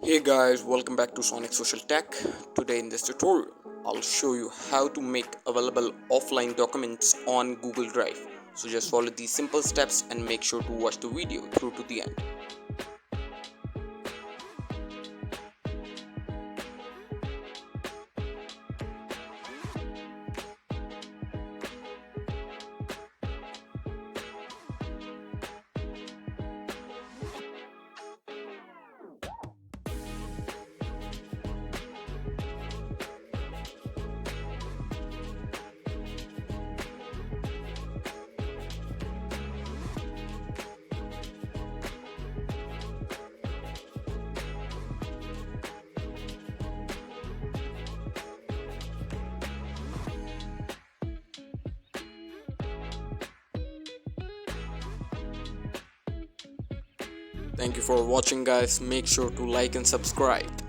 Hey guys, welcome back to Sonic Social Tech. Today in this tutorial, I'll show you how to make available offline documents on Google Drive. So just follow these simple steps and make sure to watch the video through to the end. Thank you for watching guys. Make sure to like and subscribe.